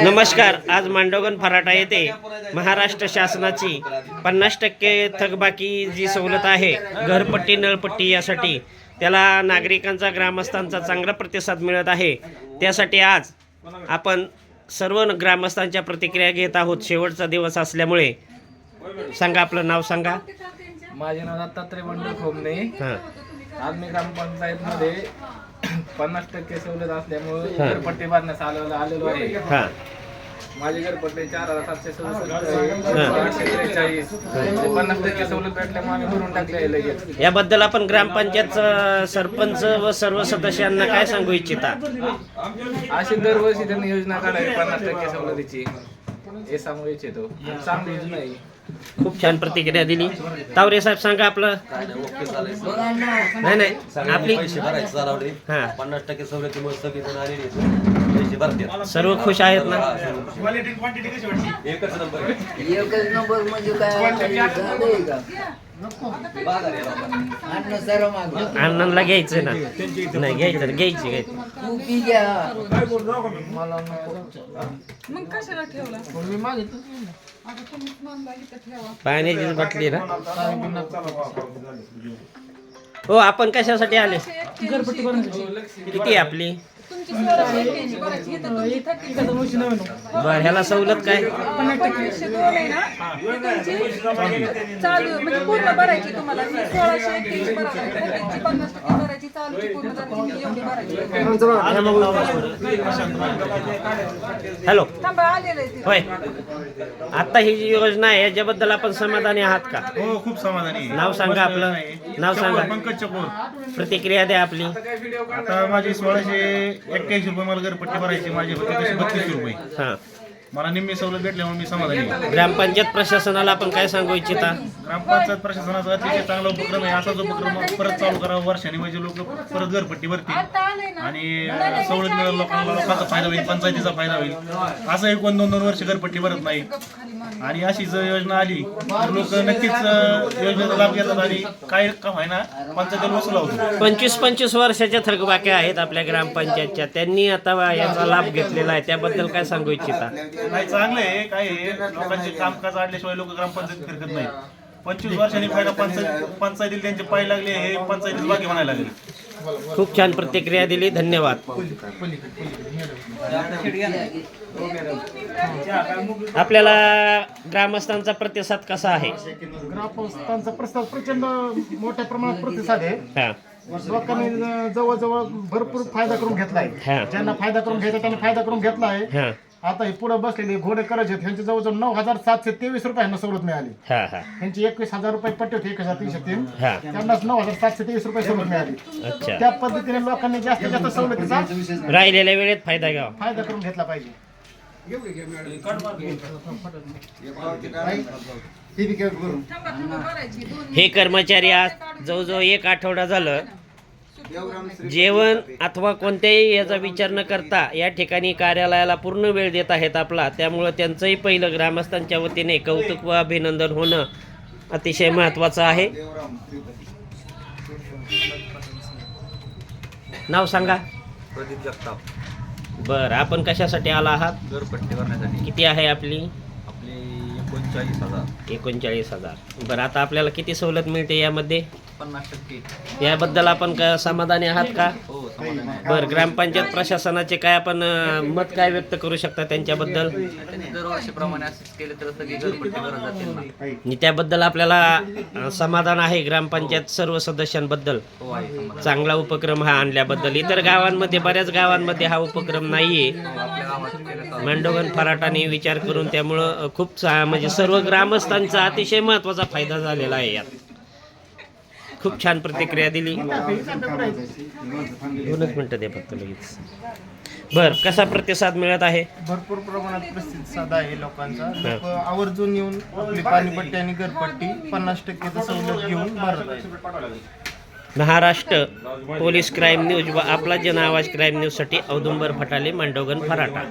नमस्कार. आज मांडोगण फराटा येथे महाराष्ट्र शासनाची 50% थकबाकी जी सवलत आहे घरपट्टी नळपट्टी यासाठी त्याला नागरिकांचा ग्रामस्थांचा चांगला प्रतिसाद मिळत आहे. त्यासाठी आज आपण सर्व ग्रामस्थांच्या प्रतिक्रिया घेत आहोत. शेवटचा दिवस असल्यामुळे सांगा, आपलं नाव सांगा. माझे नाव दत्तात्रय मंडळ खोमणे. हां, आज मी ग्रामपंचायतमध्ये 50% सवलत असल्यामुळे घरपट्टी भरण्यास आलेलो आहे. हां, माझी घरपट्टी 4743 50% सवलत भेटल्यामुळे आम्ही भरून टाकले आहे लगेच. याबद्दल आपण ग्रामपंचायत सरपंच व सर्व सदस्यांना काय सांगू इच्छिता? अशी दरवर्षी त्यांनी योजना काढावी 50% सवलतीची, हे सांगू इच्छितो. चांगली योजना आहे. खूप छान प्रतिक्रिया दिली. तावरे साहेब सांगा आपलं. नाही आपली हां, 50% सवलतीमुळे सगळीजण आलेली पैसे भरतात. सर्व खुश आहेत ना? एकच नंबर. एकच नंबर म्हणजे काय अण्णांना घ्यायचं ना? नाही घ्यायचं, घ्यायची. तू पी घ्या. मला नको. मग कशाला ठेवला? मी मागितलं. आता तुम्हीच म्हणला इथं ठेवा. पाण्याचीच बाटली ना? हो, आपण कशासाठी आले? घरपट्टी किती आहे आपली? तुमची 1681 भरायची. इथं तुमची 30 बरं, ह्याला सवलत काय? 202 आहे ना, ही तुमची चालू म्हणजे पूर्ण भरायची. तुम्हाला 1681 भरायची, तुमची 50% भरायची, चालूची पूर्ण भरायची, एवढी भरायची. हॅलो, थांबा, आलेलं आहे ते. होय. आता ही जी योजना आहे याच्याबद्दल आपण समाधानी आहात का? हो, खूप समाधानी आहे. नाव सांगा आपलं. नाव सांगा. पंकज चकोर. प्रतिक्रिया द्या आपली. आता माझी 1681 रुपये मला घरपट्टी भरायची, माझी होती तशी 32 रुपये. हां, मला निम्मी सवलत भेटल्यामुळे मी समाधानी आहे. ग्रामपंचायत प्रशासनाला आपण काय सांगू इच्छिता? ग्रामपंचायत प्रशासनाचा अतिशय चांगला उपक्रम आहे. असाच उपक्रम परत चालू करावा वर्षाने, म्हणजे लोक परत घरपट्टी भरतील आणि सवलत मिळेल लोकांचा फायदा होईल, पंचायतीचा फायदा होईल. असं एक 1-2 वर्ष घरपट्टी भरत नाही आणि अशी जर योजना आली तर लोक नक्कीच योजनेचा लाभ घेतात आणि काय का व्हायना पंचायतीला वसूल होतो. 25 वर्षाच्या थकबाक्या आहेत आपल्या ग्रामपंचायतच्या. त्यांनी आता याचा लाभ घेतलेला आहे, त्याबद्दल काय सांगू इच्छिता? नाही, चांगलं आहे. काय आहे, लोकांचे कामकाज आडल्याशिवाय लोक ग्रामपंचायत फिरकत नाही. 25 वर्षांनी फायदा पंचायतीला त्यांचे पाय लागले, हे पंचायतीला बाकी म्हणायला लागले. खूप छान प्रतिक्रिया दिली. धन्यवाद. आपल्याला ग्रामस्थांचा प्रतिसाद कसा आहे? ग्रामस्थांचा प्रतिसाद प्रचंड मोठ्या प्रमाणात प्रतिसाद आहे. हां, लोकांनी जवळजवळ भरपूर फायदा करून घेतलाय. हां, ज्यांना फायदा करून घ्यायचा त्यांनी फायदा करून घेतला आहे. हां, आता हे पुढे बसलेले घोडे करायचे आहेत, ह्यांची जवळजवळ 9723 रुपयांना सवलत मिळाली. हां, हां, ह्यांची 21,000 रुपये पट्टी होती, 1303. हां. त्यांना 9723 रुपये सवलत मिळाली. अच्छा. त्या पद्धतीने लोकांनी जास्तीत जास्त सवलतीचा राहिलेल्या वेळेत फायदा घ्यावा. फायदा करून घेतला पाहिजे. थांबा, भरायची. हे कर्मचारी आज जवळजवळ 1 आठवडा झालं जेवण अथवा कोणत्याही याचा विचार न करता या ठिकाणी कार्यालयाला पूर्ण वेळ देत आहेत आपला. त्यामुळं त्यांचंही पहिलं ग्रामस्थांच्या वतीने कौतुक व अभिनंदन होणं अतिशय महत्त्वाचं आहे. नाव सांगा. प्रदीप जगताप. बरं, आपण कशासाठी आला आहात? घरपट्टी भरण्यासाठी किती आहे आपली? आपले 39,000. 39,000. बरं, आता आपल्याला किती सवलत मिळते यामध्ये? 50%. याबद्दल आपण समाधानी आहात का? हो, समाधान आहे. बरं, ग्रामपंचायत प्रशासनाचे काय आपण मत काय व्यक्त करू शकता त्यांच्याबद्दल? त्यांनी दरवर्षीप्रमाणे असंच केलं तर सगळी घरपट्टी भरत जातील ना. आणि त्याबद्दल आपल्याला समाधान आहे ग्रामपंचायत सर्व सदस्यांबद्दल? हो, आहे समाधान. चांगला उपक्रम हा आणल्याबद्दल. इतर गावांमध्ये, बऱ्याच गावांमध्ये हा उपक्रम नाहीये. आपल्या गावात केलं तर मांडोगण फराटाने विचार करून त्यामुळं खूप म्हणजे सर्व ग्रामस्थांचा अतिशय महत्त्वाचा फायदा झालेला आहे यात. खूप छान प्रतिक्रिया दिली. 2 मिनिटं दे फक्त लगेच. बर, कसा प्रतिसाद मिळत आहे? भरपूर प्रमाणात प्रतिसाद आहे लोकांचा. लोक आवर्जून येऊन आपली पाणीपट्टी आणि घरपट्टी 50% सवलत घेऊन भरत आहेत. महाराष्ट्र पोलीस क्राईम न्यूज व आपला जन आवाज क्राईम न्यूजसाठी औदुंबर फटाले, मांडोगण फराटा.